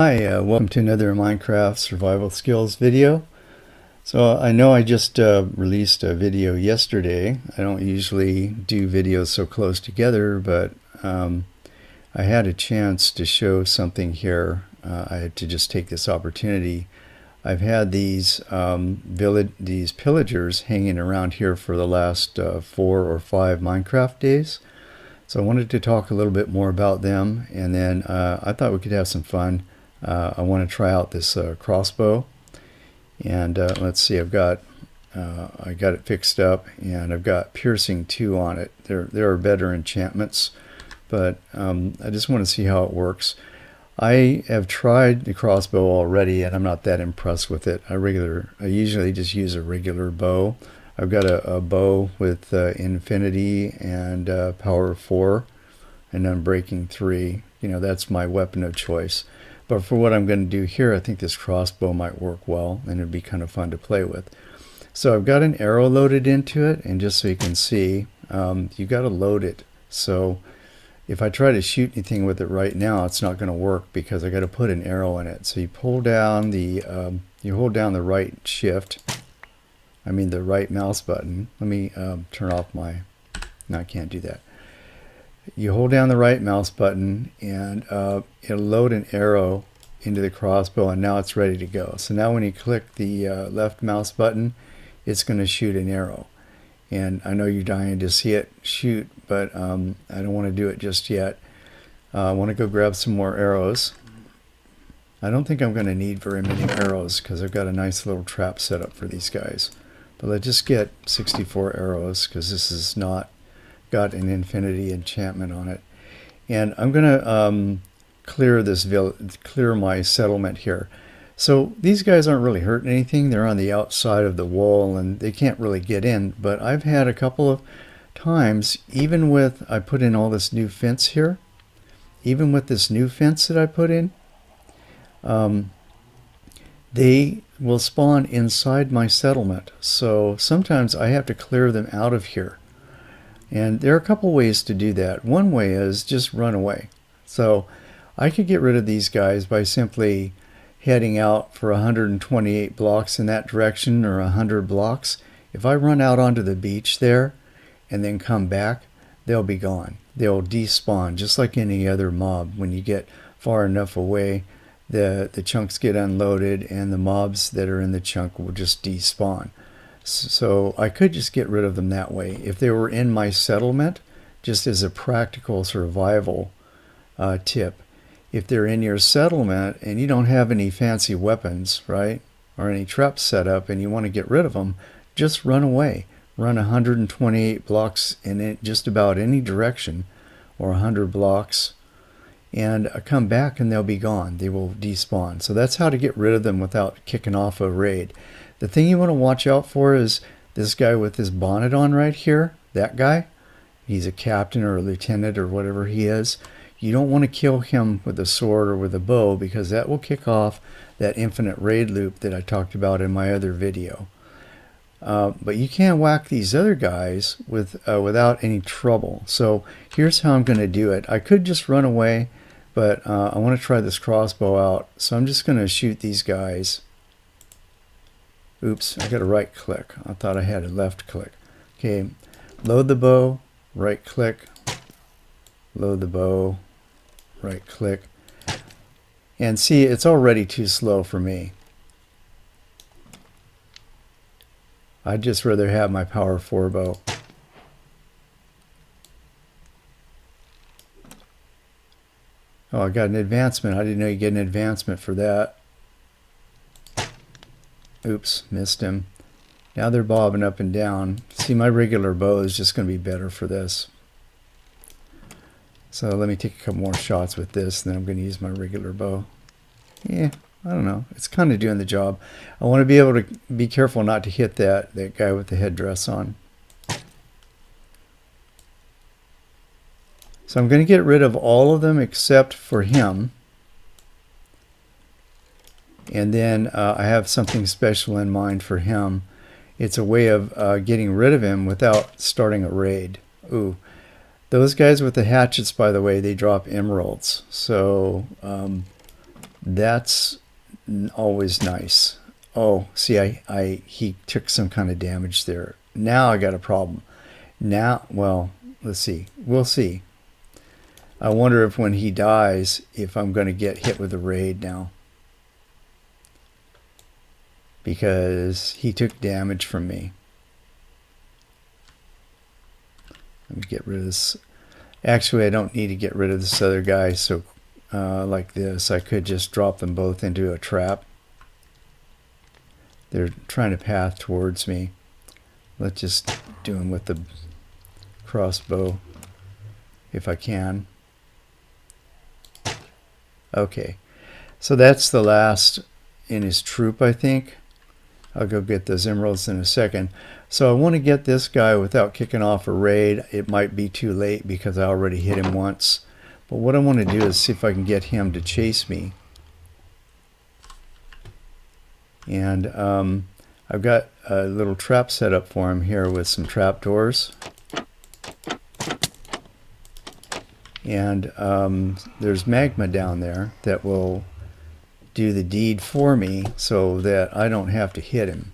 Hi, welcome to another Minecraft survival skills video. So I know I just released a video yesterday. I don't usually do videos so close together, but I had a chance to show something here. I had to just take this opportunity. I've had these pillagers hanging around here for the last 4 or 5 Minecraft days. So I wanted to talk a little bit more about them, and then I thought we could have some fun. I want to try out this crossbow, and let's see. I got it fixed up, and I've got piercing 2 on it. There are better enchantments, but I just want to see how it works. I have tried the crossbow already, and I'm not that impressed with it. I usually just use a regular bow. I've got a bow with infinity and power 4, and unbreaking 3. That's my weapon of choice. But for what I'm going to do here, I think this crossbow might work well, and it'd be kind of fun to play with. So I've got an arrow loaded into it, and just so you can see, you got to load it. So if I try to shoot anything with it right now, it's not going to work because I got to put an arrow in it. So you hold down the right the right mouse button. Let me turn off my. No, I can't do that. You hold down the right mouse button, and it'll load an arrow into the crossbow, and now it's ready to go. So now when you click the left mouse button, it's going to shoot an arrow. And I know you're dying to see it shoot, but I don't want to do it just yet. I want to go grab some more arrows. I don't think I'm going to need very many arrows because I've got a nice little trap set up for these guys. But let's just get 64 arrows because this is not got an infinity enchantment on it. And I'm going to clear my settlement here. So these guys aren't really hurting anything. They're on the outside of the wall and they can't really get in. But I've had a couple of times, even with, I put in all this new fence here, even with this new fence that I put in, they will spawn inside my settlement. So sometimes I have to clear them out of here. And there are a couple ways to do that. One way is just run away. So I could get rid of these guys by simply heading out for 128 blocks in that direction, or 100 blocks. If I run out onto the beach there and then come back, they'll be gone. They'll despawn just like any other mob. When you get far enough away, the chunks get unloaded and the mobs that are in the chunk will just despawn. So I could just get rid of them that way. If they were in my settlement, just as a practical survival tip, if they're in your settlement and you don't have any fancy weapons, right, or any traps set up and you want to get rid of them, just run away. Run 128 blocks in just about any direction, or 100 blocks, and come back and they'll be gone. They will despawn. So that's how to get rid of them without kicking off a raid. The thing you want to watch out for is this guy with his bonnet on right here. That guy, he's a captain or a lieutenant or whatever he is. You don't want to kill him with a sword or with a bow because that will kick off that infinite raid loop that I talked about in my other video. But you can't whack these other guys without any trouble. So here's how I'm going to do it. I could just run away, but I want to try this crossbow out. So I'm just going to shoot these guys. Oops, I got a right click. I thought I had a left click. Okay, load the bow, right click, load the bow, right click. And see, it's already too slow for me. I'd just rather have my power 4 bow. Oh, I got an advancement. I didn't know you get an advancement for that. Oops, missed him. Now they're bobbing up and down. See, my regular bow is just going to be better for this. So let me take a couple more shots with this, and then I'm going to use my regular bow. Yeah, I don't know. It's kind of doing the job. I want to be able to be careful not to hit that guy with the headdress on. So I'm going to get rid of all of them except for him. And then I have something special in mind for him. It's a way of getting rid of him without starting a raid. Ooh, Those guys with the hatchets, by the way, they drop emeralds. So That's always nice. Oh, see, he took some kind of damage there. Now I got a problem. Now, well, let's see. We'll see. I wonder if when he dies, if I'm going to get hit with a raid now. Because he took damage from me. Let me get rid of this. Actually, I don't need to get rid of this other guy. So like this, I could just drop them both into a trap. They're trying to path towards me. Let's just do them with the crossbow if I can. Okay, so that's the last in his troop, I think. I'll go get those emeralds in a second. So I want to get this guy without kicking off a raid. It might be too late because I already hit him once. But what I want to do is see if I can get him to chase me. And I've got a little trap set up for him here with some trapdoors. And there's magma down there that will do the deed for me so that I don't have to hit him.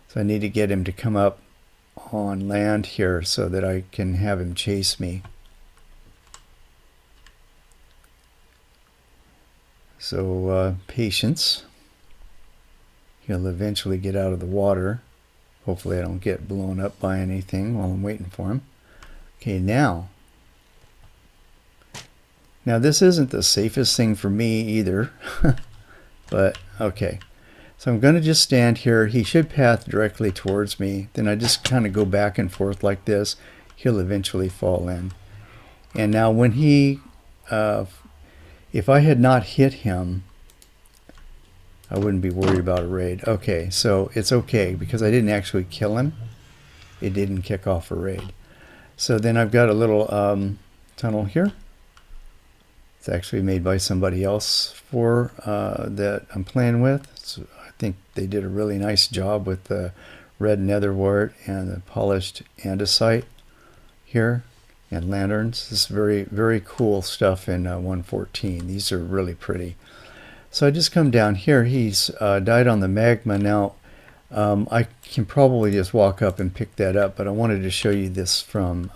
So I need to get him to come up on land here so that I can have him chase me. So patience. He'll eventually get out of the water. Hopefully I don't get blown up by anything while I'm waiting for him. Okay, now this isn't the safest thing for me either, but okay. So I'm going to just stand here. He should path directly towards me. Then I just kind of go back and forth like this. He'll eventually fall in. And now when he, if I had not hit him, I wouldn't be worried about a raid. Okay, so it's okay because I didn't actually kill him. It didn't kick off a raid. So then I've got a little tunnel here. It's actually made by somebody else for that I'm playing with. So I think they did a really nice job with the red netherwort and the polished andesite here and lanterns. This is very, very cool stuff in 1.14. These are really pretty. So I just come down here. He's died on the magma. Now I can probably just walk up and pick that up, but I wanted to show you this from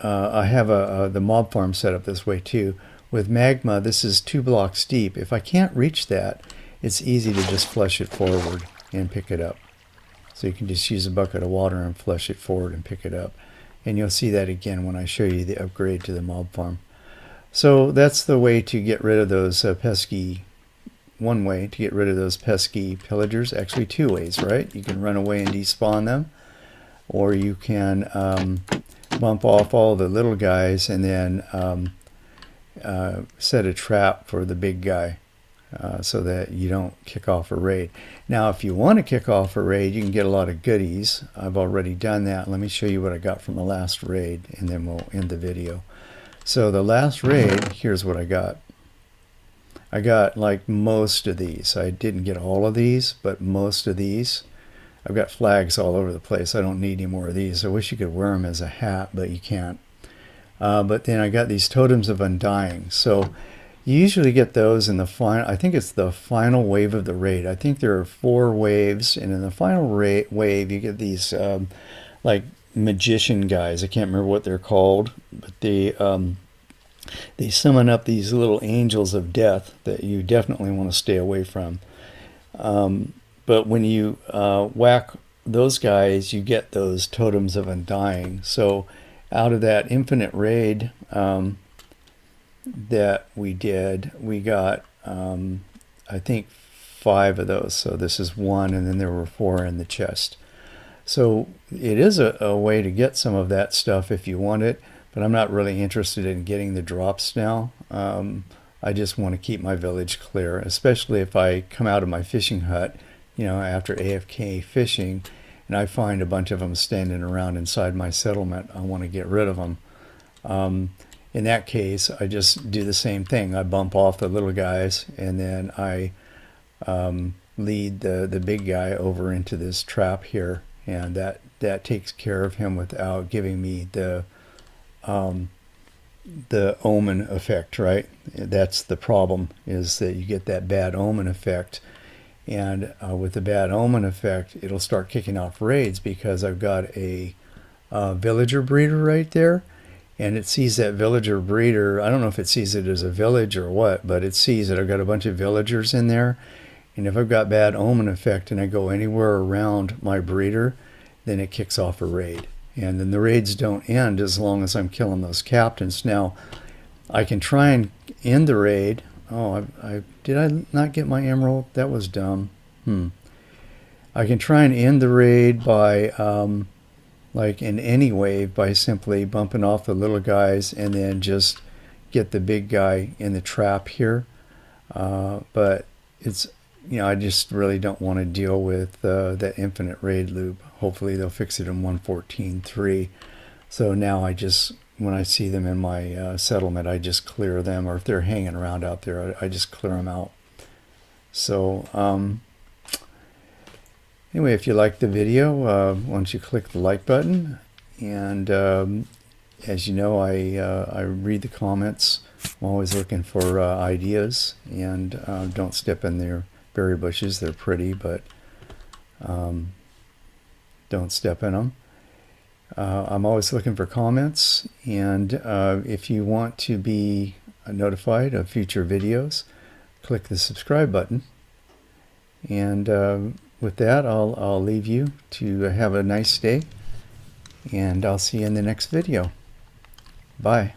I have the mob farm set up this way too. With magma, this is 2 blocks deep. If I can't reach that, it's easy to just flush it forward and pick it up. So you can just use a bucket of water and flush it forward and pick it up. And you'll see that again when I show you the upgrade to the mob farm. So that's the way to get rid of those one way to get rid of those pesky pillagers. Actually 2 ways, right? You can run away and despawn them, or you can bump off all the little guys and then set a trap for the big guy so that you don't kick off a raid. Now if you want to kick off a raid, you can get a lot of goodies. I've already done that. Let me show you what I got from the last raid and then we'll end the video. So the last raid, here's what I got. I got like most of these. I didn't get all of these, but most of these. I've got flags all over the place. I don't need any more of these. I wish you could wear them as a hat, but you can't. But then I got these totems of undying. So you usually get those in the final, I think it's the final wave of the raid. I think there are 4 waves, and in the final wave you get these like magician guys. I can't remember what they're called, but they summon up these little angels of death that you definitely want to stay away from. But when you whack those guys, you get those totems of undying. So out of that infinite raid that we did, we got I think 5 of those. So this is 1, and then there were 4 in the chest. So it is a way to get some of that stuff if you want it, but I'm not really interested in getting the drops now. I just want to keep my village clear, especially if I come out of my fishing hut, you know, after AFK fishing, and I find a bunch of them standing around inside my settlement. I want to get rid of them. In that case, I just do the same thing. I bump off the little guys, and then I lead the big guy over into this trap here, and that takes care of him without giving me the the omen effect, right? That's the problem, is that you get that bad omen effect. And with the bad omen effect, it'll start kicking off raids because I've got a villager breeder right there, and it sees that villager breeder. I don't know if it sees it as a village or what, but it sees that I've got a bunch of villagers in there. And if I've got bad omen effect and I go anywhere around my breeder, then it kicks off a raid. And then the raids don't end as long as I'm killing those captains. Now, I can try and end the raid. Oh, did I not get my emerald? That was dumb. I can try and end the raid by, like in any wave, by simply bumping off the little guys and then just get the big guy in the trap here. But it's, I just really don't want to deal with that infinite raid loop. Hopefully they'll fix it in 1.14.3. So now I just, when I see them in my settlement, I just clear them, or if they're hanging around out there, I just clear them out. So anyway, if you like the video, why don't you click the like button? And as you know, I read the comments. I'm always looking for ideas, and don't step in their berry bushes. They're pretty, but don't step in them. I'm always looking for comments, and if you want to be notified of future videos, click the subscribe button. And with that, I'll leave you to have a nice day, and I'll see you in the next video. Bye.